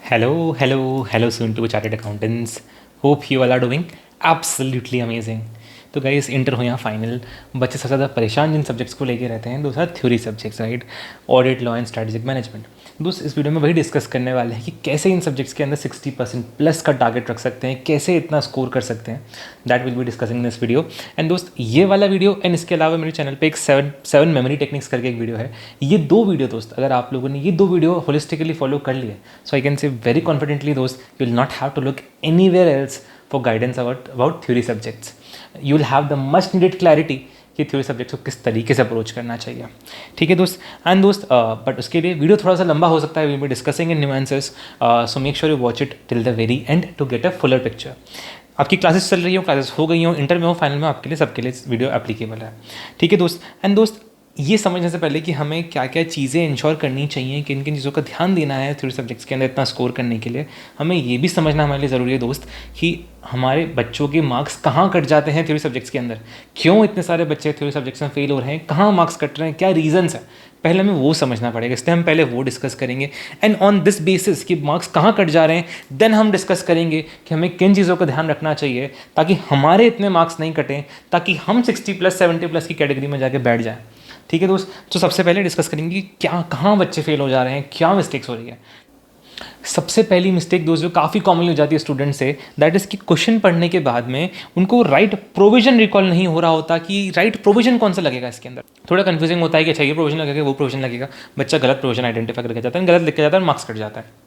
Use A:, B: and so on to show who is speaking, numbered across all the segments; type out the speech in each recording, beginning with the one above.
A: Hello, soon to be chartered accountants. Hope you all are doing absolutely amazing. तो guys inter हो यहाँ final बच्चे सबसे ज़्यादा परेशान जिन सब्जेक्ट्स को लेके रहते हैं दोस्त theory subjects right audit law and strategic management. दोस्त इस वीडियो में वही डिस्कस करने वाले हैं कि कैसे इन सब्जेक्ट्स के अंदर 60% प्लस का टारगेट रख सकते हैं, कैसे इतना स्कोर कर सकते हैं। That will be discussing in this video. And दोस्त ये वाला वीडियो एंड इसके अलावा मेरे चैनल पे एक सेवन मेमोरी टेक्निक्स करके एक वीडियो है। ये दो वीडियो दोस्त अगर आप लोगों ने ये दो वीडियो होलिस्टिकली फॉलो कर लिए so I can say very confidently दोस्त you will not have to look anywhere else for guidance about theory subjects. You will have the much needed clarity कि थ्योरी सब्जेक्ट्स को किस तरीके से approach करना चाहिए। ठीक है दोस्त। एंड दोस्त बट उसके लिए वीडियो थोड़ा सा लंबा हो सकता है, we be discussing in nuances, so make sure you watch it till the very end to get a fuller picture. आपकी क्लासेस चल रही हो, क्लासेस हो गई हो, इंटर में हो, फाइनल में, आपके लिए सबके लिए वीडियो एप्लीकेबल है। ठीक है दोस्त। एंड दोस्त ये समझने से पहले कि हमें क्या क्या चीज़ें इंश्योर करनी चाहिए, किन किन चीज़ों का ध्यान देना है थ्योरी सब्जेक्ट्स के अंदर इतना स्कोर करने के लिए, हमें ये भी समझना हमारे लिए ज़रूरी है दोस्त कि हमारे बच्चों के मार्क्स कहाँ कट जाते हैं थ्योरी सब्जेक्ट्स के अंदर, क्यों इतने सारे बच्चे थ्योरी सब्जेक्ट्स में फेल हो रहे हैं, कहाँ मार्क्स कट रहे हैं, क्या रीजंस है, पहले हमें वो समझना पड़ेगा। इसलिए हम पहले वो डिस्कस करेंगे एंड ऑन दिस बेसिस कि मार्क्स कहाँ कट जा रहे हैं देन हम डिस्कस करेंगे कि हमें किन चीज़ों का ध्यान रखना चाहिए ताकि हमारे इतने मार्क्स नहीं कटें, ताकि हम 60+ 70+ की कैटेगरी में जाके बैठ जाएँ। ठीक है दोस्त। तो सबसे पहले डिस्कस करेंगे कि क्या कहाँ बच्चे फेल हो जा रहे हैं, क्या मिस्टेक्स हो रही है। सबसे पहली मिस्टेक दोस्त जो काफ़ी कॉमनली हो जाती है स्टूडेंट से, दैट इज़ कि क्वेश्चन पढ़ने के बाद में उनको राइट प्रोविजन रिकॉल नहीं हो रहा होता कि राइट प्रोविजन कौन सा लगेगा इसके अंदर। थोड़ा कन्फ्यूजिंग होता है कि अच्छा ये प्रोविजन लगेगा वो प्रोविजन लगेगा, बच्चा गलत प्रोविजन आइडेंटिफाई करके जाता है, गलत लिख के जाता है और मार्क्स कट जाता है।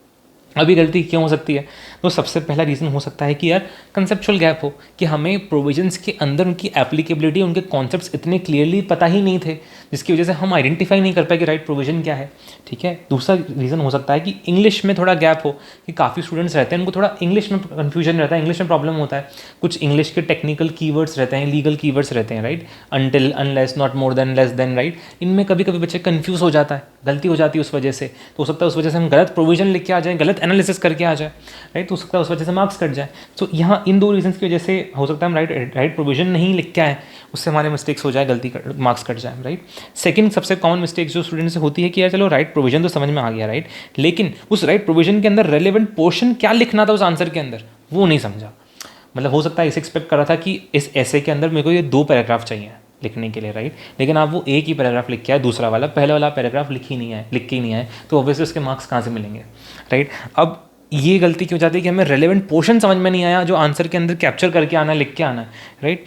A: अभी गलती क्यों हो सकती है? तो सबसे पहला रीज़न हो सकता है कि यार कंसेप्चुअल गैप हो, कि हमें प्रोविजंस के अंदर उनकी एप्लीकेबिलिटी, उनके कॉन्सेप्ट्स इतने क्लियरली पता ही नहीं थे जिसकी वजह से हम आइडेंटिफाई नहीं कर पाए कि राइट प्रोविजन क्या है। ठीक है। दूसरा रीज़न हो सकता है कि इंग्लिश में थोड़ा गैप हो, कि काफ़ी स्टूडेंट्स रहते हैं उनको थोड़ा इंग्लिश में कन्फ्यूजन रहता है, इंग्लिश में प्रॉब्लम होता है, कुछ इंग्लिश के टेक्निकल कीवर्ड्स रहते हैं, लीगल कीवर्ड्स रहते हैं right, until, unless, not more than, less than right, इनमें कभी कभी बच्चे कन्फ्यूज़ हो जाता है, गलती हो जाती है उस वजह से। तो हो सकता है उस वजह से हम गलत प्रोविजन लिख के आ जाएँ, गलत एनालिसिस करके आ जाए राइट, तो हो सकता है उस वजह से मार्क्स कट जाए। तो यहाँ इन दो रीजंस की वजह से हो सकता है हम राइट प्रोविजन नहीं लिख के आए, उससे हमारे मिस्टेक्स हो जाए, गलती मार्क्स कट जाए राइट। सेकंड सबसे कॉमन मिस्टेक जो स्टूडेंट से होती है कि यार चलो राइट प्रोविजन तो समझ में आ गया राइट, लेकिन उस राइट प्रोविजन के अंदर रेलेवेंट पोर्शन क्या लिखना था उस आंसर के अंदर वो नहीं समझा। मतलब हो सकता है इसे एक्सपेक्ट कर रहा था कि इस ऐसे के अंदर मेरे को ये 2 पैराग्राफ चाहिए लिखने के लिए राइट, लेकिन आप वो एक ही पैराग्राफ लिख के आए, दूसरा वाला पहले वाला पैराग्राफ लिख के ही नहीं आए, तो ऑब्वियसली उसके मार्क्स कहाँ से मिलेंगे राइट। अब ये गलती क्यों जाती है कि हमें रेलेवेंट पोर्शन समझ में नहीं आया जो आंसर के अंदर कैप्चर करके आना है, लिख के आना है राइट।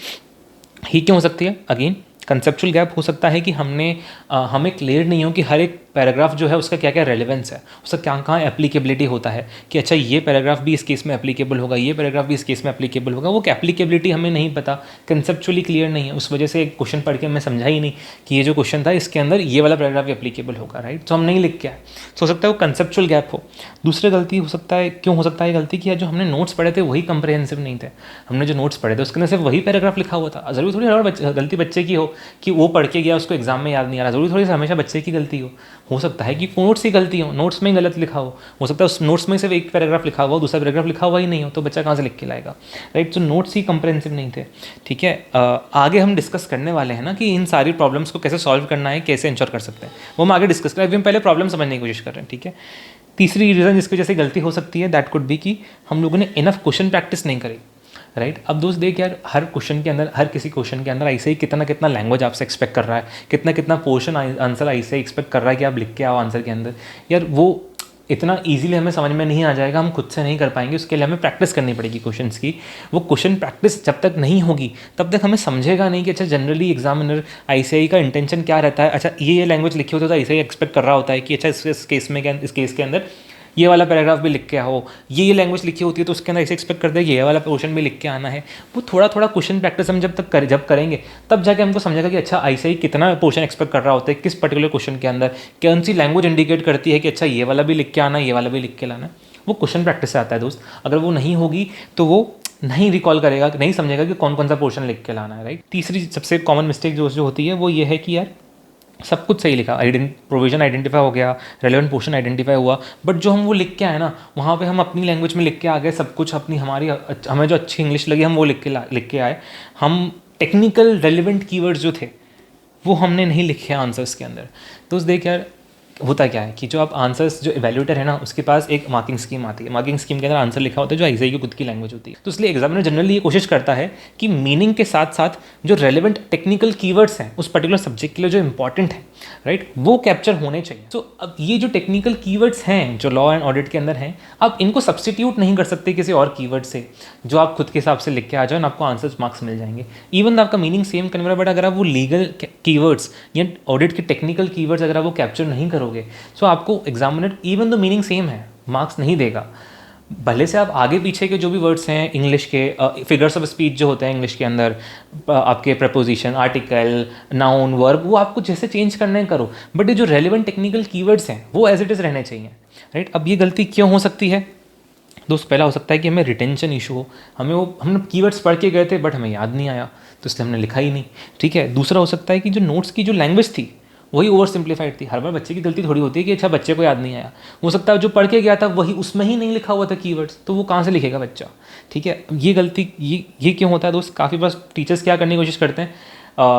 A: ही क्यों हो सकती है? अगेन कंसेप्चुअल गैप हो सकता है कि हमें क्लियर नहीं हो कि हर एक पैराग्राफ जो है उसका क्या क्या रेलेवेंस है, उसका क्या कहाँ एप्लीकेबिलिटी होता है, कि अच्छा ये पैराग्राफ भी इस केस में एप्लीकेबल होगा, ये पैराग्राफ भी इस केस में एप्लीकेबल होगा, वो एप्लीकेबिलिटी हमें नहीं पता, कंसेप्चुअली क्लियर नहीं है, उस वजह से एक क्वेश्चन पढ़ के हमें समझा ही नहीं कि ये जो क्वेश्चन था इसके अंदर ये वाला पैराग्राफ भी एप्लीकेबल होगा राइट, तो हम नहीं लिख के आए। तो हो सकता है वो कंसेप्चुअल गैप हो। दूसरी गलती हो सकता है, क्यों हो सकता है गलती कि जो हमने नोट्स पढ़े थे वही कंप्रहेंसिव नहीं थे, हमने जो नोट्स पढ़े थे उसके अंदर सिर्फ वही पैराग्राफ लिखा हुआ था। ज़रूरी थोड़ी और गलती बच्चे की हो कि वो पढ़ के गया उसको एग्जाम में याद नहीं आ रहा, ज़रूरी थोड़ी सी हमेशा बच्चे की गलती हो सकता है कि नोट्स की गलती हो, नोट्स में गलत लिखा हो सकता है उस नोट्स में सिर्फ एक पैराग्राफ लिखा हुआ हो, दूसरा पैराग्राफ लिखा हुआ ही नहीं हो, तो बच्चा कहाँ से लिख के लाएगा राइट। तो नोट्स ही कंप्रहेंसिव नहीं थे। ठीक है। आगे हम डिस्कस करने वाले हैं ना कि इन सारी प्रॉब्लम्स को कैसे सॉल्व करना है, कैसे इंश्योर कर सकते हैं, वो हम आगे डिस्कस करें। अभी हम पहले प्रॉब्लम समझने की कोशिश कर रहे हैं। ठीक है। तीसरी रीज़न जिसकी वजह से गलती हो सकती है दैट कुड बी कि हम लोगों ने इनफ क्वेश्चन प्रैक्टिस नहीं करी राइट। अब दोस्त देख यार हर क्वेश्चन के अंदर, हर किसी क्वेश्चन के अंदर ऐसे ही कितना कितना लैंग्वेज आपसे एक्सपेक्ट कर रहा है, कितना कितना पोर्शन आंसर ऐसे एक्सपेक्ट कर रहा है कि आप लिख के आओ आंसर के अंदर। यार वो इतना इजीली हमें समझ में नहीं आ जाएगा, हम खुद से नहीं कर पाएंगे, उसके लिए हमें प्रैक्टिस करनी पड़ेगी क्वेश्चंस की। वो क्वेश्चन प्रैक्टिस जब तक नहीं होगी तब तक हमें समझेगा नहीं कि अच्छा जनरली एग्जामिनर आईसीआई का इंटेंशन क्या रहता है। अच्छा ये लैंग्वेज लिखी होती है तो ऐसे ही एक्सपेक्ट कर रहा होता है कि अच्छा इस केस के अंदर ये वाला पैराग्राफ भी लिख के आओ, ये लैंग्वेज लिखी होती है तो उसके अंदर ऐसे एक्सपेक्ट करते हैं कि ये वाला पोर्शन भी लिख के आना है। वो थोड़ा थोड़ा क्वेश्चन प्रैक्टिस हम जब करेंगे तब जाके हमको समझेगा कि अच्छा ऐसे ही कितना पोर्शन एक्सपेक्ट कर रहा होता है, किस पर्टिकुलर क्वेश्चन के अंदर कौन सी लैंग्वेज इंडिकेट करती है कि अच्छा ये वाला भी लिख के आना है, ये वाला भी लिख के लाना है। वो क्वेश्चन प्रैक्टिस से आता है दोस्त। अगर वो नहीं होगी तो वो नहीं रिकॉल करेगा, नहीं समझेगा कि कौन कौन सा पोर्शन लिख के लाना है राइट। तीसरी सबसे कॉमन मिस्टेक जो होती है वो ये है कि यार सब कुछ सही लिखा, प्रोविजन आइडेंटिफाई हो गया, रेलेवेंट पोर्शन आइडेंटिफाई हुआ, बट जो हम वो लिख के आए ना वहाँ पे हम अपनी लैंग्वेज में लिख के आ गए सब कुछ, हमें जो अच्छी इंग्लिश लगी हम वो लिख के आए। हम टेक्निकल रेलेवेंट कीवर्ड्स जो थे वो हमने नहीं लिखे आंसर्स के अंदर। तो देख यार होता क्या है कि जो आप आंसर्स, जो इवैल्यूएटर है ना, उसके पास एक मार्किंग स्कीम आती है। मार्किंग स्कीम के अंदर आंसर लिखा होता है जो आईसीआई की खुद की लैंग्वेज होती है। तो इसलिए एग्जामिनर जनरली ये कोशिश करता है कि मीनिंग के साथ साथ जो रेलिवेंट टेक्निकल कीवर्ड्स हैं उस पर्टिकुलर सब्जेक्ट के लिए जो इंपॉर्टेंट है, राइट, वो कैप्चर होने चाहिए। तो अब ये जो टेक्निकल कीवर्ड्स हैं जो लॉ एंड ऑडिट के अंदर हैं, आप इनको सब्सटीट्यूट नहीं कर सकते किसी और कीवर्ड से जो आप खुद के हिसाब से लिख के आ जाओ और आपको आंसर्स मार्क्स मिल जाएंगे। इवन आपका मीनिंग सेम करने वाला, बट अगर आप वो लीगल कीवर्ड्स या ऑडिट के टेक्निकल कीवर्ड्स अगर आप वो कैप्चर नहीं करोगे, सो आपको examiner even though meaning same है मार्क्स नहीं देगा। भले से आप आगे पीछे के जो भी वर्ड्स हैं इंग्लिश के, फिगर्स ऑफ स्पीच जो होते हैं इंग्लिश के अंदर, आपके प्रपोजिशन, आर्टिकल, नाउन, वर्ब, वो आपको जैसे चेंज करना है करो, बट ये जो रेलिवेंट टेक्निकल कीवर्ड्स हैं वो एज इट इज़ रहने चाहिए, राइट। अब ये गलती क्यों हो सकती है दोस्त? पहला हो सकता है कि हमें रिटेंशन इशू हो, हमने कीवर्ड्स पढ़ के गए थे बट हमें याद नहीं आया तो इसलिए हमने लिखा ही नहीं, ठीक है। दूसरा हो सकता है कि जो नोट्स की जो लैंग्वेज थी वही ओवर सिंप्लीफाइड थी। हर बार बच्चे की गलती थोड़ी होती है कि अच्छा बच्चे को याद नहीं आया, हो सकता है जो पढ़ के गया था वही उसमें ही नहीं लिखा हुआ था कीवर्ड्स, तो वो कहाँ से लिखेगा बच्चा, ठीक है। ये गलती ये क्यों होता है दोस्त? काफ़ी बार टीचर्स क्या करने की कोशिश करते हैं,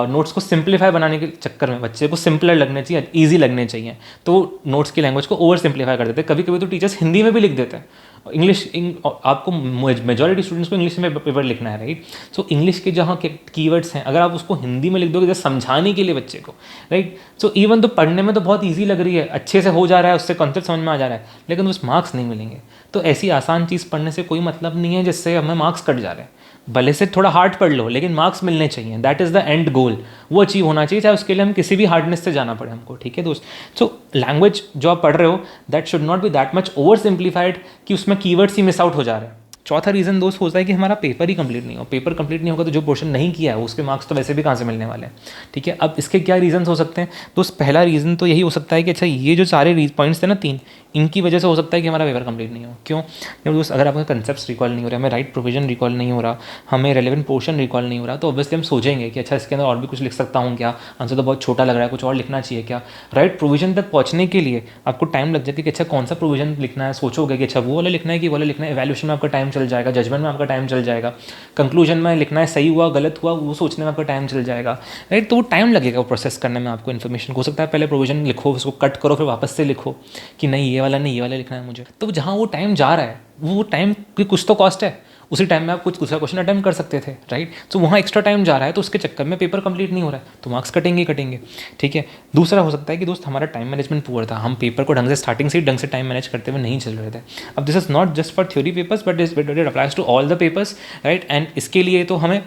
A: नोट्स को सिंप्लीफाई बनाने के चक्कर में बच्चे को सिंपलर लगने चाहिए, ईजी लगने चाहिए, तो नोट्स की लैंग्वेज को ओवर सिंप्लीफाई कर देते हैं। कभी कभी तो टीचर्स हिंदी में भी लिख देते हैं आपको मेजॉरिटी स्टूडेंट्स को इंग्लिश में पेपर लिखना है, राइट। सो इंग्लिश के जहाँ के कीवर्ड्स हैं अगर आप उसको हिंदी में लिख दोगे जैसे समझाने के लिए बच्चे को, राइट, सो इवन तो पढ़ने में तो बहुत ईजी लग रही है, अच्छे से हो जा रहा है, उससे कॉन्सेप्ट समझ में आ जा रहा है, लेकिन उस मार्क्स नहीं मिलेंगे। तो ऐसी आसान चीज़ पढ़ने से कोई मतलब नहीं है जिससे हमें मार्क्स कट जा रहे हैं। भले से थोड़ा हार्ड पढ़ लो लेकिन मार्क्स मिलने चाहिए, दैट इज़ द एंड गोल, वो अचीव होना चाहिए, चाहे उसके लिए हम किसी भी हार्डनेस से जाना पड़े हमको, ठीक है दोस्त। सो लैंग्वेज जो आप पढ़ रहे हो that should not be that much over simplified कि उसमें कीवर्ड्स ही मिस आउट हो जा रहे हैं। चौथा रीज़न दोस्त होता है कि हमारा पेपर ही कंप्लीट नहीं हो। पेपर कंप्लीट नहीं होगा तो जो पोर्शन नहीं किया है उसके मार्क्स तो वैसे भी कहाँ से मिलने वाले हैं, ठीक है। अब इसके क्या रीजंस हो सकते हैं दोस्त? पहला रीज़न तो यही हो सकता है कि अच्छा ये जो सारे पॉइंट्स थे ना 3, इनकी वजह से हो सकता है कि हमारा पेपर कंप्लीट नहीं हो। क्यों दोस्त? अगर आपका कंसेप्ट रिकॉल नहीं हो रहा, हमें राइट प्रोविजन रिकॉल नहीं हो रहा, हमें रेलेवेंट पोर्शन रिकॉल नहीं हो रहा, तो ऑब्वियसली हम सोचेंगे कि अच्छा इसके अंदर और भी कुछ लिख सकता हूँ क्या, आंसर तो बहुत छोटा लग रहा है, कुछ और लिखना चाहिए क्या। राइट प्रोविजन तक पहुँचने के लिए आपको टाइम लग जाएगा कि अच्छा कौन सा प्रोविजन लिखना है, सोचोगे कि अच्छा वो वाला लिखना है कि वो वाला लिखना है, एवैल्यूएशन में आपका टाइम चल जाएगा, जजमेंट में आपका टाइम चल जाएगा, कंक्लूजन में लिखना है सही हुआ गलत हुआ वो सोचने में आपका टाइम चल जाएगा, राइट। तो वो टाइम लगेगा वो प्रोसेस करने में आपको इन्फॉर्मेशन। हो सकता है पहले प्रोविजन लिखो, उसको कट करो, फिर वापस से लिखो कि नहीं ये वाला नहीं ये वाला लिखना है मुझे। तो जहाँ वो टाइम जा रहा है वो टाइम की कुछ तो कॉस्ट है, उसी टाइम में आप कुछ दूसरा क्वेश्चन अटेम्प्ट कर सकते थे, राइट। तो वहाँ एक्स्ट्रा टाइम जा रहा है तो उसके चक्कर में पेपर कंप्लीट नहीं हो रहा है तो मार्क्स कटेंगे, ठीक है। दूसरा हो सकता है कि दोस्त हमारा टाइम मैनेजमेंट पुअर था, हम पेपर को ढंग से स्टार्टिंग से ढंग से टाइम मैनेज करते हुए नहीं चल रहे थे। अब this is not just for theory papers but it applies to all the papers, right. And इसके लिए तो हमें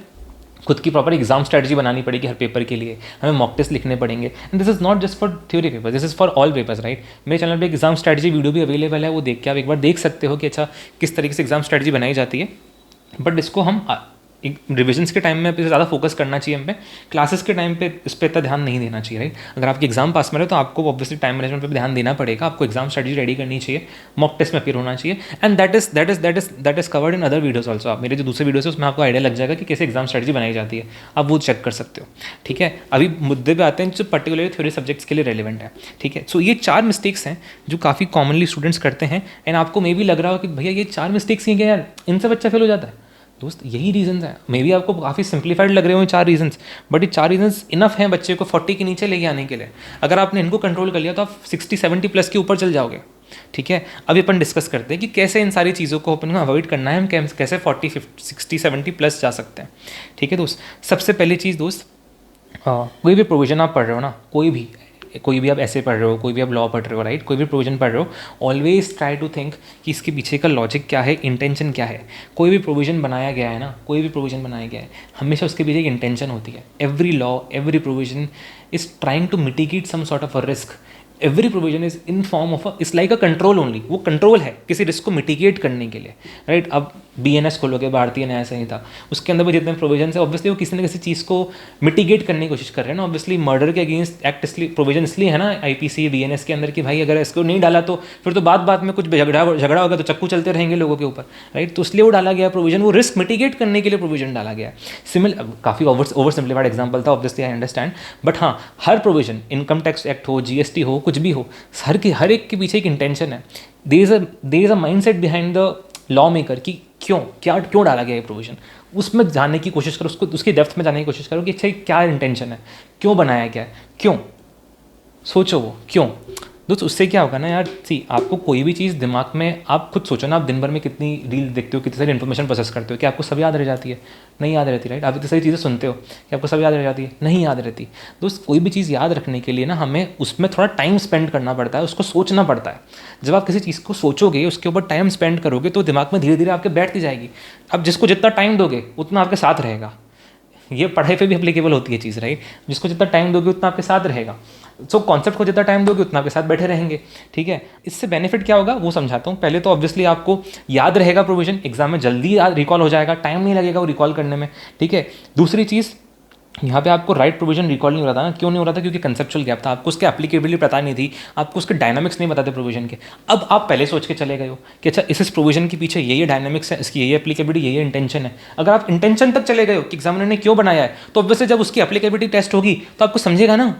A: खुद की प्रॉपर एग्जाम स्ट्रेटजी बनानी पड़ेगी हर पेपर के लिए, हमें मॉक टेस्ट लिखने पड़ेंगे। And this is not just for theory paper, this is for all papers, right. मेरे चैनल पे एग्जाम स्ट्रेटजी वीडियो भी अवेलेबल है, वो देख के आप एक बार देख सकते हो कि अच्छा किस तरीके से एग्जाम स्ट्रेटजी बनाई जाती है। बट इसको हम रिविजन्स के टाइम में ज़्यादा फोकस करना चाहिए, हमें क्लासेस के टाइम पे इस पर इतना ध्यान नहीं देना चाहिए, राइट। अगर आपकी एग्जाम पास में रहे तो आपको ऑब्वियसली टाइम मैनेजमेंट पे ध्यान देना पड़ेगा, आपको एग्जाम स्ट्रेटजी रेडी करनी चाहिए, मॉक टेस्ट में अपीयर होना चाहिए। And that is covered in other videos also. आप मेरे जो दूसरे वीडियोस है उसमें आपको आइडिया लग जाएगा कि कैसे एग्जाम स्ट्रेटजी बनाई जाती है, आप वो चेक कर सकते हो, ठीक है। अभी मुद्दे पे आते हैं जो पर्टिकुलरली थ्योरी सब्जेक्ट्स के लिए रेलिवेंट है, ठीक है। सो ये 4 मिस्टेक्स हैं जो काफ़ी कॉमनली स्टूडेंट्स करते हैं। एंड आपको मे भी लग रहा हो कि भैया ये 4 मिस्टेक्स ही क्या यार, इनसे बच्चा फेल हो जाता है। दोस्त यही रीजंस हैं, मे बी आपको काफ़ी सिंप्लीफाइड लग रहे हो 4 रीजंस, बट ये 4 रीजंस इनफ हैं बच्चे को 40 के नीचे लेके आने के लिए। अगर आपने इनको कंट्रोल कर लिया तो आप 60-70 प्लस के ऊपर चल जाओगे, ठीक है। अभी अपन डिस्कस करते हैं कि कैसे इन सारी चीज़ों को अपन को अवॉइड करना है, हम कैसे 40-50-60-70 प्लस जा सकते हैं, ठीक है दोस्त। सबसे पहली चीज़ दोस्त, कोई भी प्रोविजन आप पढ़ रहे हो ना, कोई भी आप ऐसे पढ़ रहे हो, कोई भी आप लॉ पढ़ रहे हो, राइट, कोई भी प्रोविजन पढ़ रहे हो, ऑलवेज ट्राई टू थिंक कि इसके पीछे का लॉजिक क्या है, इंटेंशन क्या है। कोई भी प्रोविजन बनाया गया है ना, कोई भी प्रोविजन बनाया गया है, हमेशा उसके पीछे एक इंटेंशन होती है। Every law, every provision is trying to mitigate some sort of a risk. Every provision is in form of it's like a control only, वो कंट्रोल है किसी रिस्क को मिटिगेट करने के लिए, राइट। अब BNS खोलोगे, भारतीय न्याय संहिता, उसके अंदर भी जितने प्रोविजन है ऑब्वियसली वो किसी न किसी चीज़ को मिटिगेट करने की कोशिश कर रहे हैं ना। ऑब्वियसली मर्डर के अगेंस्ट एक्ट इसलिए प्रोविजन इसलिए है ना IPC BNS के अंदर कि भाई अगर इसको नहीं डाला तो फिर तो बात में कुछ झगड़ा होगा तो चक्कू चलते रहेंगे लोगों के ऊपर, राइट। तो इसलिए वो डाला गया प्रोविजन, वो रिस्क मिटिगेट करने के लिए प्रोविजन डाला गया। काफ़ी ओवर सिंप्लीफाइड एग्जाम्पल था ऑब्वियसली, आई अंडरस्टैंड, बट हाँ हर प्रोविजन, इनकम टैक्स एक्ट हो, GST हो, कुछ भी हो, हर एक के पीछे एक इंटेंशन है। There is a mindset behind the law maker कि क्यों डाला गया ये प्रोविजन, उसमें जानने की कोशिश करो, उसकी डेप्थ में जानने की कोशिश करो कि अच्छा क्या इंटेंशन है, क्यों बनाया गया है, क्यों सोचो वो क्यों। दोस्त उससे क्या होगा ना यार, सी आपको कोई भी चीज़ दिमाग में, आप खुद सोचो ना, आप दिन भर में कितनी रील देखते हो, कितनी सारी इन्फॉर्मेशन प्रोसेस करते हो, कि आपको सब याद रह जाती है? नहीं याद रहती, राइट? आप इतनी सारी चीज़ें सुनते हो कि आपको सब याद रह जाती है? नहीं याद रहती। दोस्त कोई भी चीज़ याद रखने के लिए ना हमें उसमें थोड़ा टाइम स्पेंड करना पड़ता है, उसको सोचना पड़ता है। जब आप किसी चीज़ को सोचोगे, उसके ऊपर टाइम स्पेंड करोगे, तो दिमाग में धीरे धीरे आपके बैठती जाएगी। अब जिसको जितना टाइम दोगे उतना आपके साथ रहेगा। ये पढ़ाई पे भी एप्लीकेबल होती है चीज़, राइट? जिसको जितना टाइम दोगे उतना आपके साथ रहेगा। सो कॉन्सेप्ट को जितना टाइम दोगे उतना आपके साथ बैठे रहेंगे, ठीक है? इससे बेनिफिट क्या होगा वो समझाता हूँ। पहले तो ऑब्वियसली आपको याद रहेगा प्रोविजन, एग्जाम में जल्दी रिकॉल हो जाएगा, टाइम नहीं लगेगा वो रिकॉल करने में, ठीक है? दूसरी चीज़, यहाँ पे आपको राइट प्रोविजन रिकॉल नहीं हो रहा था ना, क्यों नहीं हो रहा था? क्योंकि कंसेप्चुअल गैप था, आपको उसके एप्लीकेबिलिटी पता नहीं थी, आपको उसके डायनामिक्स नहीं बताते प्रोविजन के। अब आप पहले सोच के चले गए हो कि अच्छा इस प्रोविजन के पीछे ये डायनामिक्स है, इसकी ये एप्लीकेबिलिटी, ये इंटेंशन है। अगर आप इंटेंशन तक चले गए हो कि एग्जामिनर ने क्यों बनाया है, तो ऑब्वियसली जब उसकी एप्लीकेबिलिटी टेस्ट होगी तो आपको समझेगा ना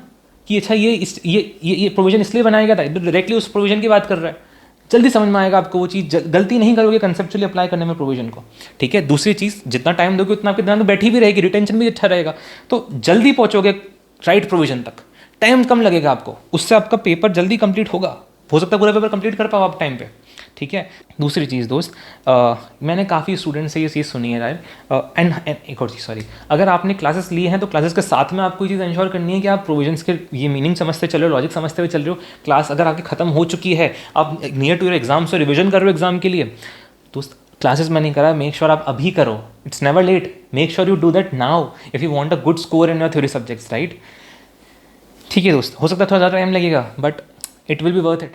A: कि अच्छा ये प्रोविजन इसलिए बनाया गया था, डायरेक्टली उस प्रोविजन की बात कर रहा है। जल्दी समझ में आएगा आपको वो चीज़, गलती नहीं करोगे कंसेप्चुअली अप्लाई करने में प्रोविजन को, ठीक है? दूसरी चीज़, जितना टाइम दोगे उतना आपके दिमाग में बैठी भी रहेगी, रिटेंशन भी अच्छा रहेगा, तो जल्दी पहुंचोगे राइट प्रोविजन तक, टाइम कम लगेगा आपको, उससे आपका पेपर जल्दी कंप्लीट होगा। हो सकता है पूरा पेपर कंप्लीट कर पाओ आप टाइम पे, ठीक है? दूसरी चीज़ दोस्त, मैंने काफ़ी स्टूडेंट से ये चीज़ सुनी है यार, एंड एक और चीज़, सॉरी, अगर आपने क्लासेस लिए हैं तो क्लासेस के साथ में आपको ये चीज़ इंश्योर करनी है कि आप प्रोविजंस के ये मीनिंग समझते चल रहे हो, लॉजिक समझते हुए चल रहे हो। क्लास अगर आपकी ख़त्म हो चुकी है, आप नियर टू योर एग्जाम से रिविजन कर रहे हो एग्जाम के लिए, दोस्त क्लासेस में नहीं करा, मेक श्योर आप अभी करो, it's never late, make sure you do that now if you want a good score in your theory subjects, right? ठीक है दोस्त, हो सकता है थोड़ा ज़्यादा टाइम लगेगा, but it will be worth it.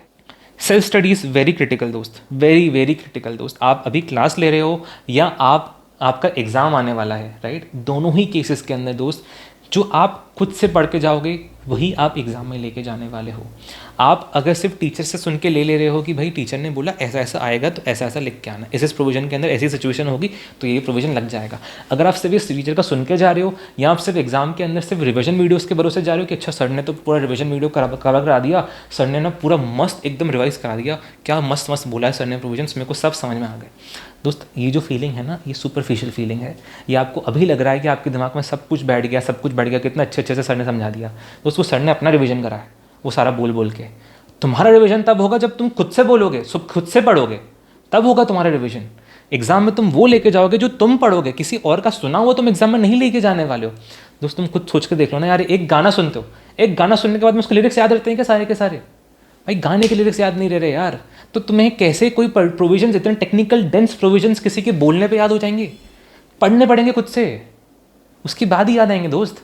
A: Self study is very critical दोस्त, वेरी वेरी क्रिटिकल दोस्त। आप अभी क्लास ले रहे हो या आपका एग्ज़ाम आने वाला है, राइट? दोनों ही केसेस के अंदर दोस्त, जो आप खुद से पढ़ के जाओगे वही आप एग्ज़ाम में लेके जाने वाले हो। आप अगर सिर्फ टीचर से सुन के ले रहे हो कि भाई टीचर ने बोला ऐसा ऐसा आएगा तो ऐसा ऐसा लिख के आना, इस प्रोविजन के अंदर ऐसी सिचुएशन होगी तो ये प्रोविजन लग जाएगा, अगर आप सिर्फ इस टीचर का सुन के जा रहे हो या आप सिर्फ एग्जाम के अंदर सिर्फ रिविजन वीडियोस के भरोसे जा रहे हो कि अच्छा सर ने तो पूरा रिविजन वीडियो करा दिया, सर ने ना पूरा मस्त एकदम रिवाइज करा दिया, क्या मस्त मस्त बोला है सर ने प्रोविजन, मेरे को सब समझ में आ गए। दोस्त ये जो फीलिंग है ना, ये सुपरफिशियल फीलिंग है। ये आपको अभी लग रहा है कि आपके दिमाग में सब कुछ बैठ गया, सब कुछ बैठ गया, कितना अच्छे अच्छे से सर ने समझा दिया। दोस्त वो सर ने अपना रिवीजन करा है, वो सारा बोल बोल के। तुम्हारा रिवीजन तब होगा जब तुम खुद से बोलोगे, खुद से पढ़ोगे, तब होगा तुम्हारा रिवीजन। एग्जाम में तुम वो लेके जाओगे जो तुम पढ़ोगे, किसी और का सुना हुआ तुम एग्जाम में नहीं लेके जाने वाले हो। दोस्त तुम खुद सोच के देख लो ना यार, एक गाना सुनते हो, एक गाना सुनने के बाद में उसके लिरिक्स याद रहते हैं क्या सारे के सारे? भाई गाने के लिरिक्स याद नहीं रह रहे यार, तो तुम्हें कैसे कोई प्रोविजन, इतने टेक्निकल डेंस प्रोविजंस किसी के बोलने पे याद हो जाएंगे? पढ़ने पड़ेंगे खुद से, उसके बाद ही याद आएंगे दोस्त।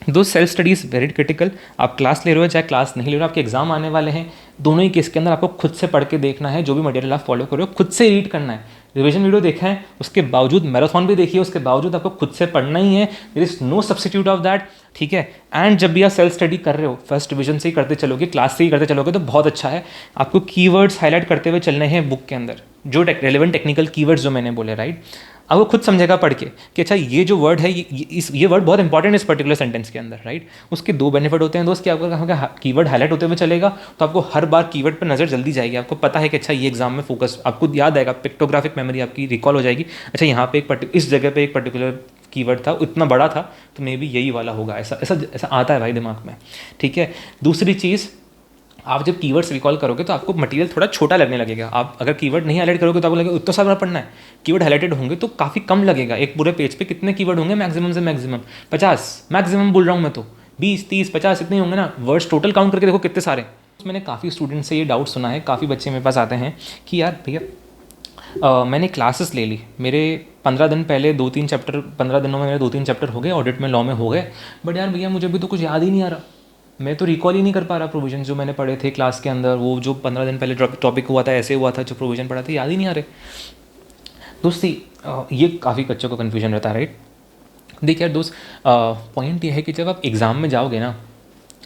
A: Self study is very critical. आप क्लास ले रहे हो चाहे क्लास नहीं ले रहे हो, आपके एग्जाम आने वाले हैं, दोनों ही केस के अंदर आपको खुद से पढ़ के देखना है। जो भी मटेरियल आप फॉलो कर रहे हो खुद से रीड करना है। रिवीजन वीडियो देखा है, उसके बावजूद मैराथन भी देखिए, उसके बावजूद आपको खुद से पढ़ना ही है। There is no substitute of that, ठीक है? एंड जब भी आप सेल्फ स्टडी कर रहे हो, फर्स्ट रिवीजन से ही करते चलोगे, क्लास से ही करते चलोगे तो बहुत अच्छा है। आपको कीवर्ड्स हाईलाइट करते हुए चलने हैं बुक के अंदर, जो रेलेवेंट टेक्निकल कीवर्ड्स जो मैंने बोले, राइट? अब वो खुद समझेगा पढ़ के कि अच्छा ये जो वर्ड है, ये वर्ड बहुत इंपॉर्टेंट है इस पर्टिकुलर सेंटेंस के अंदर, राइट? उसके दो बेनिफिट होते हैं दोस्त कि आपका कीवर्ड हाईलाइट होते हुए चलेगा तो आपको हर बार कीवर्ड पर नज़र जल्दी जाएगी। आपको पता है कि अच्छा ये एग्जाम में फोकस, आपको याद आएगा, पिक्टोग्राफिक मेमोरी आपकी रिकॉल हो जाएगी। अच्छा यहाँ पे इस जगह पे एक पर्टिकुलर कीवर्ड था, इतना बड़ा था, तो मे बी यही वाला होगा, ऐसा ऐसा ऐसा आता है भाई दिमाग में, ठीक है? दूसरी चीज़, आप जब कीवर्ड्स रिकॉल करोगे तो आपको मटेरियल थोड़ा छोटा लगने लगेगा। आप अगर कीवर्ड नहीं हाईलाइट करोगे तो आपको लगेगा उतना सारा पढ़ना है। कीवर्ड हाईलाइटेड होंगे तो काफ़ी कम लगेगा। एक पूरे पेज पे कितने कीवर्ड होंगे? मैक्सिमम से मैक्सिमम 50, मैक्सिमम बोल रहा हूँ मैं तो 20, 30, 50 इतने होंगे ना। वर्ड्स टोटल काउंट करके देखो कितने सारे। मैंने काफ़ी स्टूडेंट से ये डाउट सुना है, काफ़ी बच्चे मेरे पास आते हैं कि यार भैया मैंने क्लासेस ले ली, मेरे 15 दिन पहले 2-3 चैप्टर, 15 दिनों में मेरे 2-3 चैप्टर हो गए, ऑडिट में, लॉ में हो गए, बट यार भैया मुझे अभी तो कुछ याद ही नहीं आ रहा, मैं तो रिकॉल ही नहीं कर पा रहा प्रोविजन जो मैंने पढ़े थे क्लास के अंदर, वो जो 15 दिन पहले टॉपिक हुआ था, ऐसे हुआ था, जो प्रोविजन पढ़ा था, याद ही नहीं आ रहे। दोस्ती ये काफ़ी बच्चों को कन्फ्यूजन रहता है, राइट? देखिए यार दोस्त, पॉइंट ये है कि जब आप एग्ज़ाम में जाओगे ना,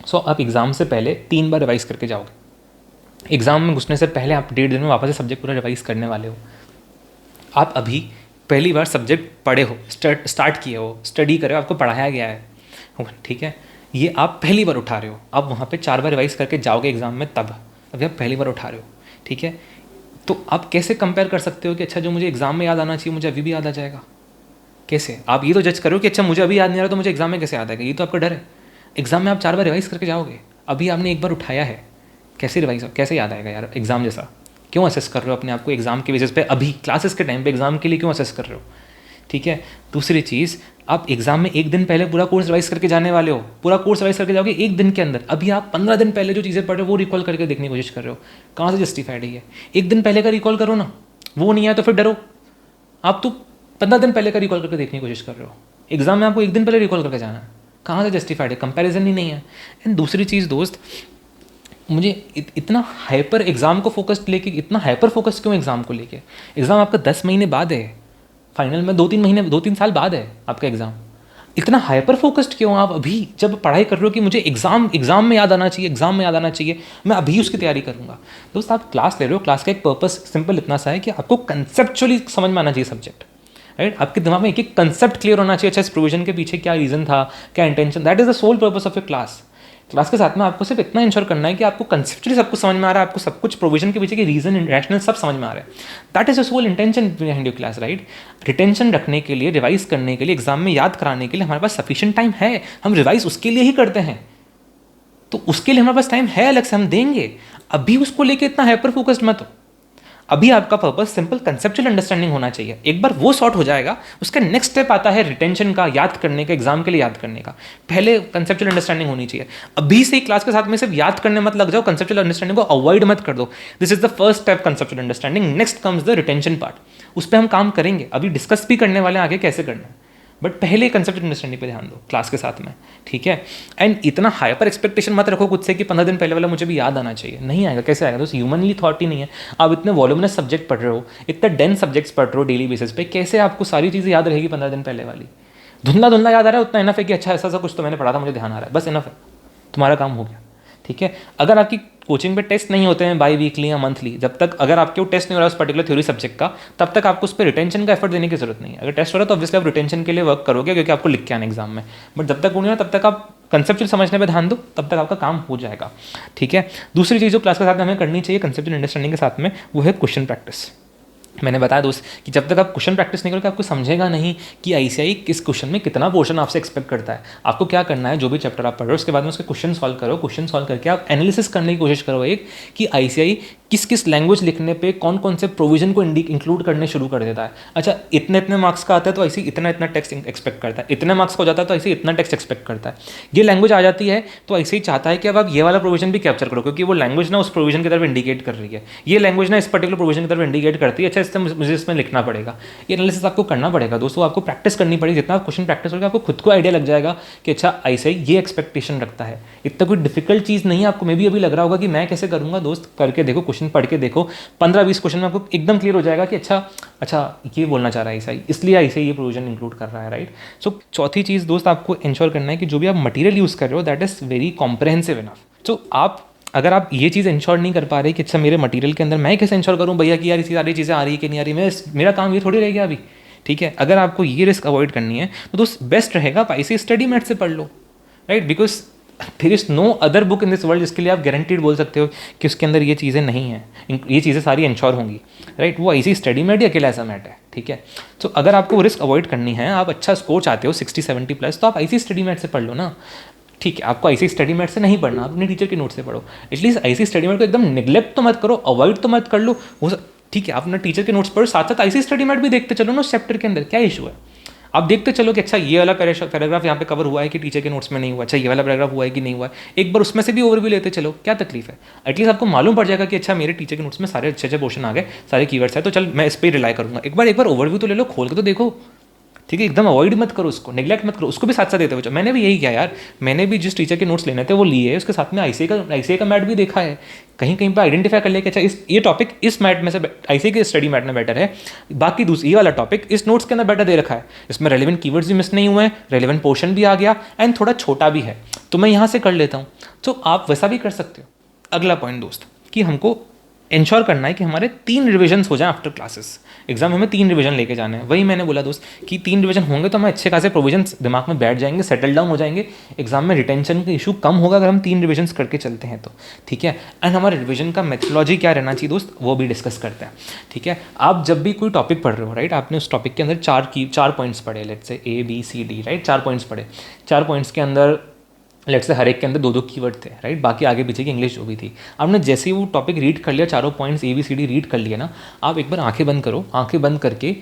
A: सो आप एग्ज़ाम से पहले 3 बार रिवाइज़ करके जाओगे। एग्ज़ाम में घुसने से पहले आप 1.5 दिन में वापस से सब्जेक्ट पूरा रिवाइज़ करने वाले हो। आप अभी पहली बार सब्जेक्ट पढ़े हो, स्टार्ट किए हो, स्टडी करे हो, आपको पढ़ाया गया है, ठीक है? ये आप पहली बार उठा रहे हो, आप वहाँ पे 4 बार रिवाइज़ करके जाओगे एग्ज़ाम में, तब अभी आप पहली बार उठा रहे हो, ठीक है? तो आप कैसे कंपेयर कर सकते हो कि अच्छा जो मुझे एग्ज़ाम में याद आना चाहिए मुझे अभी भी याद आ जाएगा? कैसे? आप ये तो जज करो कि अच्छा मुझे अभी याद नहीं आ रहा तो मुझे एग्ज़ाम में कैसे याद आएगा? ये तो आपका डर है। एग्ज़ाम में आप 4 बार रिवाइज़ करके जाओगे, अभी आपने एक बार उठाया है, कैसे रिवाइज, कैसे याद आएगा यार एग्ज़ाम जैसा? क्यों असेस कर रहे हो अपने आप को एग्ज़ाम के बेसिस पे? अभी क्लासेस के टाइम पे एग्ज़ाम के लिए क्यों असेस कर रहे हो? ठीक है। दूसरी चीज़, आप एग्ज़ाम में एक दिन पहले पूरा कोर्स रिवाइज करके जाने वाले हो, पूरा कोर्स रिवाइज करके जाओगे एक दिन के अंदर। अभी आप 15 दिन पहले जो चीज़ें पढ़ रहे हो वो रिकॉल करके देखने की कोशिश कर रहे हो, कहाँ से जस्टिफाइड है ये? एक दिन पहले का रिकॉल करो ना, वो नहीं आया तो फिर डरो। आप तो 15 दिन पहले का रिकॉल करके देखने की कोशिश कर रहे हो, एग्ज़ाम में आपको एक दिन पहले रिकॉल करके जाना है, कहाँ से जस्टिफाइड है? कंपैरिजन ही नहीं है। एंड दूसरी चीज़ दोस्त, मुझे इतना हाइपर एग्ज़ाम को फोकस्ड लेके, इतना हाइपर फोकस क्यों एग्ज़ाम को लेके? एग्ज़ाम आपका 10 महीने बाद है, फाइनल में 2-3 साल बाद है आपका एग्ज़ाम। इतना हाइपर फोकस्ड क्यों आप अभी जब पढ़ाई कर रहे हो कि मुझे एग्ज़ाम में याद आना चाहिए, एग्ज़ाम में याद आना चाहिए, मैं अभी उसकी तैयारी करूँगा? दोस्त आप क्लास ले रहे हो, क्लास का एक पर्पस सिंपल इतना सा है कि आपको कंसेप्चुअली समझ में आना चाहिए सब्जेक्ट, राइट? आपके दिमाग में एक एक कंसेप्ट क्लियर होना चाहिए। अच्छा, इस प्रोविजन के पीछे क्या रीज़न था, क्या intention, that is the sole purpose of your class. Class के साथ में आपको सिर्फ इतना इंश्योर करना है कि आपको कंसेप्चुअली सब कुछ समझ में आ रहा है, आपको सब कुछ प्रोविजन के पीछे के रीजन रैशनल सब समझ में आ रहा है। That is the sole intention behind your class, right? Retention रखने के लिए, रिवाइज करने के लिए, एग्जाम में याद कराने के लिए हमारे पास सफिशिएंट टाइम है। हम रिवाइज उसके लिए ही करते हैं, तो उसके लिए हमारे पास टाइम है, अलग से हम देंगे। अभी उसको लेके इतना हाइपर फोकस्ड मत हो। अभी आपका पर्पस सिंपल कंसेप्चुअल अंडरस्टैंडिंग होना चाहिए। एक बार वो सॉर्ट हो जाएगा, उसका नेक्स्ट स्टेप आता है रिटेंशन का, याद करने का, एग्जाम के लिए याद करने का। पहले कंसेप्चुअल अंडरस्टैंडिंग होनी चाहिए। अभी से क्लास के साथ में सिर्फ याद करने मत लग जाओ, कंसेप्चुअल अंडरस्टैंडिंग को अवॉइड मत कर दो। This is the first step, conceptual understanding. Next comes the retention part, उस पर हम काम करेंगे, अभी डिस्कस भी करने वाले हैं आगे कैसे करना है, बट पहले कंसेप्चुअल अंडरस्टैंडिंग पे ध्यान दो क्लास के साथ में, ठीक है? एंड इतना हाइपर एक्सपेक्टेशन मत रखो खुद से कि 15 दिन पहले वाला मुझे भी याद आना चाहिए। नहीं आएगा, कैसे आएगा? तो ह्यूमनली थॉट ही नहीं है। आप इतने वॉल्यूमिनस सब्जेक्ट पढ़ रहे हो, इतने डेंस सब्जेक्ट्स पढ़ रहे हो डेली बेसिस पे, कैसे आपको सारी चीज़ें याद रहेगी 15 दिन पहले वाली? धुंधला धुंधला याद आ रहा है, उतना इनफ है कि अच्छा ऐसा कुछ तो मैंने पढ़ा था, मुझे ध्यान आ रहा है, बस इनफ है, तुम्हारा काम हो गया, ठीक है? अगर आपकी कोचिंग पे टेस्ट नहीं होते हैं बाई वीकली या मंथली, जब तक अगर आपके वो टेस्ट नहीं हो रहा है उस पर्टिकुलर थ्योरी सब्जेक्ट का, तब तक आपको उस पर रिटेंशन का एफर्ट देने की जरूरत नहीं है। अगर टेस्ट हो रहा है तो ऑब्वियसली आप रिटेंशन के लिए वर्क करोगे, क्योंकि आपको लिख के आना एग्जाम में। बट जब तक वो नहीं हो तब तक आप कंसेप्चुअल समझने पे ध्यान दो, तब तक आपका काम हो जाएगा, ठीक है? दूसरी चीज़ जो क्लास के साथ में हमें करनी चाहिए कंसेप्चुअल अंडरस्टैंडिंग के साथ में, वो है क्वेश्चन प्रैक्टिस। मैंने बताया दोस्त कि जब तक आप क्वेश्चन प्रैक्टिस नहीं करोगे आपको समझेगा नहीं कि आईसीआई किस क्वेश्चन में कितना पोर्शन आपसे एक्सपेक्ट करता है। आपको क्या करना है, जो भी चैप्टर आप पढ़ रहे हो उसके बाद में उसके क्वेश्चन सॉल्व करो, क्वेश्चन सॉल्व करके आप एनालिसिस करने की कोशिश करो एक कि आईसीआई किस किस लैंग्वेज लिखने पे कौन कौन से प्रोविजन को इंक्लूड करने शुरू कर देता है। अच्छा, इतने इतने मार्क्स का आता है तो ऐसे इतना इतना टेक्स्ट एक्सपेक्ट करता है, इतने मार्क्स का हो जाता है तो ऐसे इतना टेक्स्ट एक्सपेक्ट करता है। ये लैंग्वेज आ जाती है तो ऐसे ही चाहता है कि अब आप ये वाला प्रोविजन भी कैप्चर करो, क्योंकि वो लैंग्वेज ना उस प्रोविजन की तरफ इंडिकेट कर रही है, ये लैंग्वेज ना इस पर्टिकुलर प्रोविजन की तरफ इंडिकेट करती है। अच्छा, इससे मुझे इसमें लिखना पड़ेगा, ये एनालिसिस आपको करना पड़ेगा दोस्तों, आपको प्रैक्टिस करनी पड़ेगी। जितना आप क्वेश्चन प्रैक्टिस होगा आपको खुद को आइडिया लग जाएगा कि अच्छा ऐसे ये एक्सपेक्टेशन रखता है। इतना कोई डिफिकल्ट चीज़ नहीं है। आपको मे भी अभी लग रहा होगा कि मैं कैसे करूँगा, दोस्त करके देखो, क्वेश्चन पढ़ के देखो, 15-20 क्वेश्चन में आपको एकदम क्लियर हो जाएगा कि अच्छा ये बोलना चाह रहा है ऐसा, इसलिए ऐसे ये प्रोविजन इंक्लूड कर रहा है, राइट? सो चौथी चीज़ दोस्त आपको इंश्योर करना है कि जो भी आप मटेरियल यूज़ कर रहे हो that is very comprehensive enough. तो अगर आप ये चीज़ इंश्योर नहीं कर पा रहे कि अच्छा मेरे मटेरियल के अंदर मैं कैसे इंश्योर करूँ भैया कि यार इसी सारी चीज़ें आ रही है कि नहीं आ रही, मेरा काम ये थोड़ी रह गया अभी, ठीक है? अगर आपको ये रिस्क अवॉइड करनी है तो दोस्त बेस्ट रहेगा आप ऐसे स्टडी मैट से पढ़ लो, right? Because there is no other book in this world जिसके लिए आप गारंटीड बोल सकते हो कि उसके अंदर ये चीज़ें नहीं हैं, ये चीज़ें सारी इंश्योर होंगी, राइट? वो ऐसी स्टडी मैट ही अकेला ऐसा मैट है, ठीक है? तो अगर आपको वो रिस्क अवॉइड करनी है, आप अच्छा स्कोर चाहते हो 60-70+, तो आप ऐसी स्टडी मैट से पढ़ लो ना, ठीक है? आपको ऐसी स्टडी मैट से नहीं पढ़ना, आप अपने टीचर के नोट से पढ़ो। एटलीस्ट ऐसी स्टडी मैट को एकदम निगलेक्ट तो मत करो, अवॉइड तो मत कर लो, वो ठीक है? आप अपने टीचर के नोट्स पढ़ो, साथ साथ ऐसी स्टडी मैट भी देखते चलो ना उस चैप्टर के अंदर, क्या इशू है? आप देखते चलो कि अच्छा ये वाला पैराग्राफ यहाँ पे कवर हुआ है कि टीचर के नोट्स में नहीं हुआ, अच्छा ये वाला पैराग्राफ हुआ है कि नहीं हुआ है, एक बार उसमें से भी ओवरव्यू लेते चलो, क्या तकलीफ है? एटलीस्ट आपको मालूम पड़ जाएगा कि अच्छा मेरे टीचर के नोट्स में सारे अच्छे अच्छे पोर्शन आ गए, सारे कीवर्ड्स है, तो चल मैं इस पर रिलाई करूँगा। एक बार ओवरव्यू तो ले लो, खोल के तो देखो, ठीक है? एकदम अवॉइड मत करो उसको, नेग्लेक्ट मत करो, उसको भी साथ साथ देते हो। मैंने भी यही किया यार, मैंने भी जिस टीचर के नोट्स लेने थे वो लिए, उसके साथ में आईसीआई का मैट भी देखा है, कहीं कहीं पर आइडेंटिफाई कर लिया कि अच्छा ये टॉपिक इस मैट में से आईसीआई के स्टडी मैट में बेटर है, बाकी दूसरी ये वाला टॉपिक इस नोट्स के अंदर बेटर दे रखा है, इसमें रेलिवेंट कीवर्ड्स भी मिस नहीं हुए हैं, रेलिवेंट पोर्शन भी आ गया एंड थोड़ा छोटा भी है, तो मैं यहाँ से कर लेता हूँ। तो आप वैसा भी कर सकते हो। अगला पॉइंट दोस्त कि हमको इंश्योर करना है कि हमारे 3 रिविजन्स हो जाएं आफ्टर क्लासेस। एग्जाम में हमें 3 रिविजन लेके जाने हैं। वही मैंने बोला दोस्त कि 3 रिविजन होंगे तो हमें अच्छे खासे प्रोविजन्स दिमाग में बैठ जाएंगे, सेटल डाउन हो जाएंगे, एग्जाम में रिटेंशन का इशू कम होगा अगर हम 3 रिविजन्स करके चलते हैं तो, ठीक है? एंड हमारे रिविजन का मेथोलॉजी क्या रहना चाहिए दोस्त, वो भी डिस्कस करते हैं, ठीक है? आप जब भी कोई टॉपिक पढ़ रहे हो, राइट, आपने उस टॉपिक के अंदर 4 पॉइंट्स पढ़े, let's say A B C D, right, 4 points पढ़े, 4 पॉइंट्स के अंदर लेट्स से हर एक के अंदर दो दो कीवर्ड थे, राइट, बाकी आगे पीछे की इंग्लिश जो भी थी। आपने जैसे ही वो टॉपिक रीड कर लिया, चारों पॉइंट्स ABCD रीड कर लिया ना, आप एक बार आंखें बंद करो, आंखें बंद करके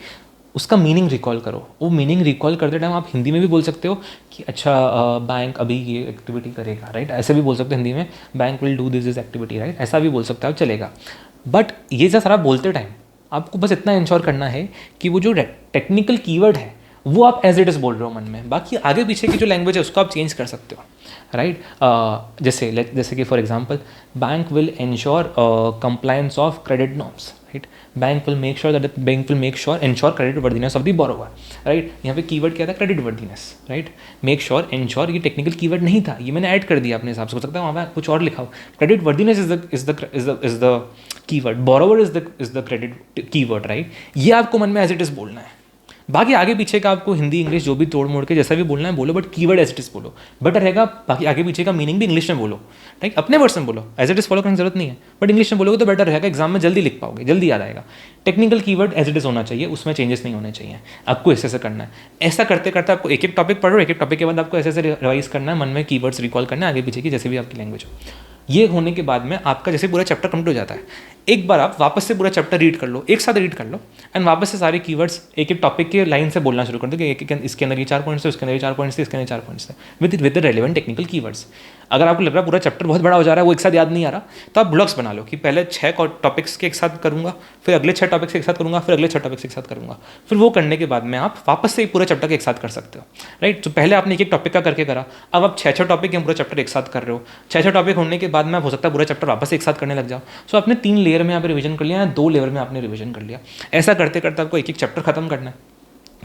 A: उसका मीनिंग रिकॉल करो। वो मीनिंग रिकॉल करते टाइम आप हिंदी में भी बोल सकते हो कि अच्छा बैंक अभी ये एक्टिविटी करेगा, राइट, ऐसे भी बोल सकते हो हिंदी में, bank will do this activity, right, ऐसा भी बोल सकते हो, चलेगा। बट ये जो सारा बोलते टाइम आपको बस इतना इंश्योर करना है कि वो जो टेक्निकल कीवर्ड है वो आप एज इट इज़ बोल रहे हो मन में, बाकी आगे पीछे की जो लैंग्वेज है उसको आप चेंज कर सकते हो, राइट। जैसे कि for example, bank will ensure compliance of credit norms, right, bank will make sure that bank will make sure ensure credit worthiness of the borrower, right. यहाँ पे कीवर्ड क्या था, credit worthiness, right, make sure ensure, ये technical keyword नहीं था, ये मैंने add कर दिया अपने हिसाब से, हो सकता है वहाँ पे कुछ और लिखा हो। Credit worthiness is the keyword, borrower is the credit keyword, right. ये आपको मन में एज इट इज़ बोलना है, बाकी आगे पीछे का आपको हिंदी इंग्लिश जो भी तोड़ मोड़ के जैसा भी बोलना है बोलो, but keyword as it is बोलो, बेटर रहेगा। बाकी आगे पीछे का मीनिंग भी इंग्लिश में बोलो, राइट, अपने वर्ड्स में बोलो, एज इट इज फॉलो करने की जरूरत नहीं है, बट इंग्लिश में बोलोगे तो बेटर रहेगा, एग्जाम में जल्दी लिख पाओगे, जल्दी याद आएगा। Technical keyword as it is होना चाहिए, उसमें चेंजेस नहीं होने चाहिए, आपको ऐसे करना है। ऐसा करते करते आपको एक एक टॉपिक पढ़ो, एक एक टॉपिक के बाद आपको ऐसे रिवाइज करना है, मन में कीवर्ड्स रिकॉल करना है, आगे पीछे की जैसे भी आपकी लैंग्वेज हो। ये होने के बाद में आपका जैसे पूरा चैप्टर कंप्लीट हो जाता है, एक बार आप वापस से पूरा चैप्टर रीड कर लो, एक साथ रीड कर लो, एंड वापस से सारे कीवर्ड्स एक एक टॉपिक के लाइन से बोलना शुरू कर दो कि इसके अंदर ये 4 पॉइंट्स थे, उसके अंदर ये 4 पॉइंट्स थे, इसके अंदर 4 पॉइंट्स थे, with the relevant technical keywords. अगर आपको लग रहा है पूरा चैप्टर बहुत बड़ा हो जा रहा है, वो एक साथ याद नहीं आ रहा, तो आप ब्लॉक्स बना लो कि पहले 6 टॉपिक्स के एक साथ करूँगा, फिर अगले 6 टॉपिक्स के एक साथ करूँगा, फिर अगले 6 टॉपिक्स के एक साथ करूँगा। फिर वो करने के बाद में आप वापस से पूरे चैप्टर के एक साथ कर सकते हो, राइट। तो पहले आपने एक एक टॉपिक का करके करा, अब आप 6 टॉपिक के पूरा चैप्टर एक साथ कर रहे हो, 6 टॉपिक होने के बाद में हो सकता है पूरा चैप्टर वापस एक साथ करने लग जाओ। सो आपने 3 लेयर में यहाँ पे रिवीजन कर लिया, 2 लेयर में आपने रिवीजन कर लिया। ऐसा करते करते आपको एक एक चैप्टर खत्म करना है।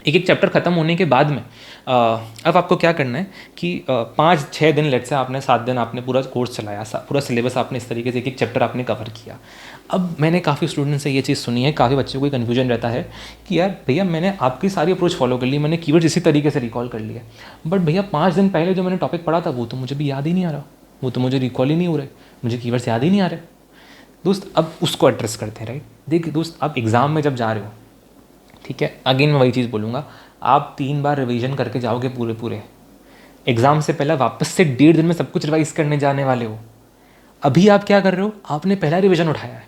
A: एक एक चैप्टर खत्म होने के बाद में अब आपको क्या करना है कि 5-6 दिन, लेट से आपने 7 दिन आपने पूरा कोर्स चलाया, पूरा सिलेबस आपने इस तरीके से एक एक चैप्टर आपने कवर किया। अब मैंने काफ़ी स्टूडेंट से ये चीज़ सुनी है, काफ़ी बच्चों को कन्फ्यूजन रहता है कि यार भैया मैंने आपकी सारी अप्रोच फॉलो कर ली, मैंने कीवर्ड्स इसी तरीके से रिकॉल कर लिया, बट भैया 5 दिन पहले जो मैंने टॉपिक पढ़ा था वो तो मुझे भी याद ही नहीं आ रहा, वो तो मुझे रिकॉल ही नहीं हो रहे, मुझे कीवर्ड्स याद ही नहीं आ रहे। दोस्त अब उसको एड्रेस करते हैं, राइट। देखिए दोस्त, आप एग्ज़ाम में जब जा रहे हो, ठीक है, अगेन मैं वही चीज़ बोलूँगा, आप 3 बार रिवीजन करके जाओगे पूरे एग्ज़ाम से पहले, वापस से 1.5 दिन में सब कुछ रिवाइज करने जाने वाले हो। अभी आप क्या कर रहे हो, आपने पहला रिवीजन उठाया है,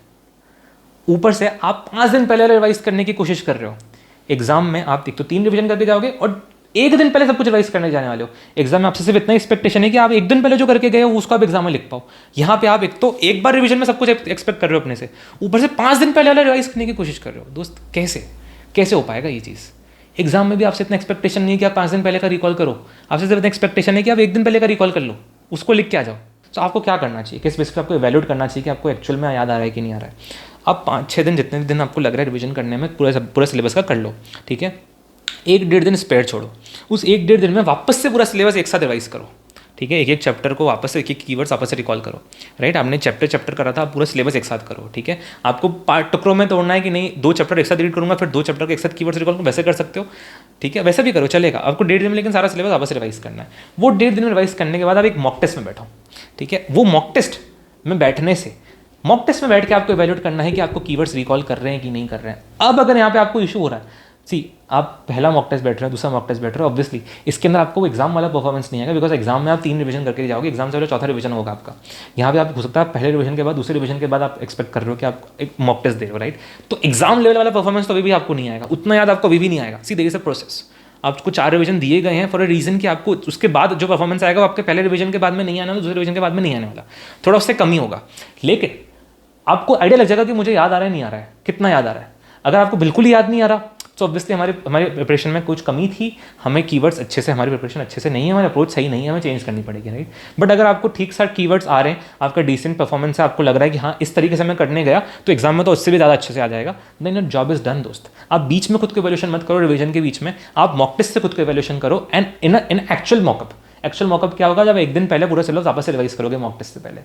A: ऊपर से आप 5 दिन पहले रिवाइज करने की कोशिश कर रहे हो। एग्जाम में आप एक तो 3 रिवीजन करके जाओगे और 1 दिन पहले सब कुछ रिवाइज करने जाने वाले हो। एग्जाम में आपसे सिर्फ इतना एक्सपेक्टेशन है कि आप 1 दिन पहले जो करके गए हो उसको आप एग्जाम में लिख पाओ। यहाँ पे आप एक तो एक बार रिवीजन में सब कुछ एक्सपेक्ट कर रहे हो अपने से, ऊपर से 5 दिन पहले वाला रिवाइज करने की कोशिश कर रहे हो। दोस्त कैसे हो पाएगा ये चीज़। एग्जाम में भी आपसे इतना एक्सपेक्टेशन नहीं है कि आप 5 दिन पहले का रिकॉल करो, आपसे सिर्फ इतना एक्सपेक्टेशन है कि आप 1 दिन पहले का रिकॉल कर लो, उसको लिख के आ जाओ। तो आपको क्या करना चाहिए, किस बेस पे आपको एवेल्यूएट करना चाहिए कि आपको एक्चुअल में याद आ रहा है कि नहीं आ रहा है। आप 5-6 दिन, जितने दिन आपको लग रहा है रिवीजन करने में, पूरा सिलेबस का कर लो, ठीक है। 1-1.5 दिन स्पेयर छोड़ो, उस 1-1.5 दिन में वापस से पूरा सिलेबस एक साथ रिवाइज करो, ठीक है। एक एक चैप्टर को वापस से, एक एक कीवर्ड्स वापस से रिकॉल करो, राइट। आपने चैप्टर करा था, पूरा सिलेबस एक साथ करो, ठीक है। आपको पार्ट टुकड़ों में तोड़ना है कि नहीं, 2 चैप्टर एक साथ रीड करूँगा, फिर 2 चैप्टर के एक साथ कीवर्ड्स रिकॉल करूँ, वैसे कर सकते हो, ठीक है, वैसे भी करो, चलेगा। आपको 1.5 दिन में लेकिन सारा सिलेबस वापस रिवाइज करना है। वो 1.5 दिन में रिवाइज करने के बाद आप एक मॉक टेस्ट में बैठो, ठीक है। वो मॉक टेस्ट में बैठने से, मॉक टेस्ट में बैठ के आपको इवैल्यूएट करना है कि आपको कीवर्ड्स रिकॉल कर रहे हैं कि नहीं कर रहे हैं। अब अगर यहाँ पे आपको इशू हो रहा है, आप पहला मॉक टेस्ट बैठ रहे हो, दूसरा मॉक टेस्ट बैठ रहे हो, ऑब्वियसली इसके अंदर आपको एग्जाम वाला परफॉर्मेंस नहीं आएगा, बिकॉज एग्जाम में आप 3 रिवीजन करके जाओगे, एग्जाम से पहले चौथा रिवीजन होगा आपका। यहाँ पे आप हो सकता है पहले रिवीजन के बाद, दूसरे रिवीजन के बाद आप एक्सपेक्ट कर रहे हो कि आप एक मॉक टेस्ट दे रहे हो, राइट। तो एग्जाम लेवल वाला परफॉर्मेंस तो अभी भी आपको नहीं आएगा, उतना याद आपको अभी भी नहीं आएगा। सी देयर इज अ प्रोसेस। आपको 4 रिवीजन दिए गए हैं फॉर अ रीजन कि आपको उसके बाद जो परफॉर्मेंस आएगा वो आपके पहले रिवीजन के बाद में नहीं आने वाला, दूसरे रिवीजन के बाद में नहीं आने वाला, थोड़ा उससे कम ही होगा। लेकिन आपको आइडिया लग जाएगा कि मुझे याद आ रहा है नहीं आ रहा है, कितना याद आ रहा है। अगर आपको बिल्कुल ही याद नहीं आ रहा तो ऑब्वियसली हमारे प्रिपरेशन में कुछ कमी थी, हमें कीवर्ड्स अच्छे से, हमारी प्रिपरेशन अच्छे से नहीं है, हमारी अप्रोच सही नहीं है, हमें चेंज करनी पड़ेगी, राइट। बट अगर आपको ठीक साथ कीवर्ड्स आ रहे हैं, आपका डिसेंट परफॉर्मेंस है, आपको लग रहा है कि हाँ इस तरीके से मैं करने गया तो एग्जाम में तो उससे भी ज़्यादा अच्छे से आ जाएगा, then your job is done दोस्त। आप बीच में खुद को इवैल्यूएशन मत करो, रिवीजन के बीच में आप मॉक टेस्ट से खुद को इवैल्यूएशन करो, and in actual mock-up. Actual mock-up क्या होगा, जब 1 दिन पहले पूरा सिलेबस वापस से रिवाइज करोगे मॉक टेस्ट से पहले।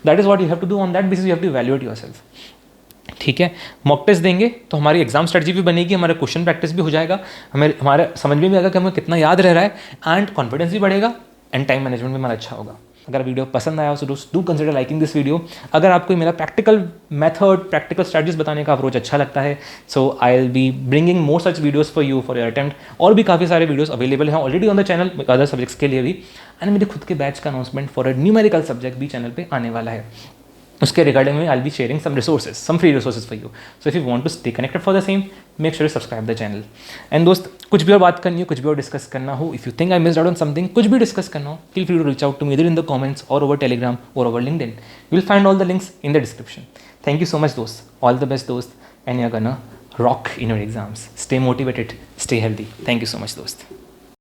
A: That is what you have to do, on that basis you have to evaluate yourself, ठीक है। मॉक टेस्ट देंगे तो हमारी एग्जाम स्ट्रेटजी भी बनेगी, हमारा क्वेश्चन प्रैक्टिस भी हो जाएगा, हमारे समझ में भी आएगा कि हमें कितना याद रह रहा है, एंड कॉन्फिडेंस भी बढ़ेगा, एंड टाइम मैनेजमेंट भी हमारा अच्छा होगा। अगर वीडियो पसंद आया हो तो दोस्त do consider liking this video. अगर आपको मेरा प्रैक्टिकल मेथड, प्रैक्टिकल स्ट्रैटेजीज बताने का अप्रोच अच्छा लगता है, so I will be bringing more such videos for you for your attempt. और भी काफ़ी सारे वीडियोज़ अवेलेबल हैं already on the channel other subjects के लिए भी. एंड मेरे खुद के बैच का announcement for a numerical subject भी चैनल पे आने वाला है. उसके रिगार्डिंग में I be sharing some resources, some free resources for you. So if you want to stay connected for the same, make sure subscribe the channel. And दोस्त, कुछ भी और बात करनी हो, कुछ भी और डिस्कस करना हो, if you think I missed out on something, कुछ भी डिस्कस करना हो, feel free to reach out to me इधर इन द कमेंट्स और ओवर टेलीग्राम और over LinkedIn. You will find all the links in the description. Thank you so much, dost. All the best, dost. And you're gonna rock in your exams. Stay motivated, stay healthy. Thank you so much, dost.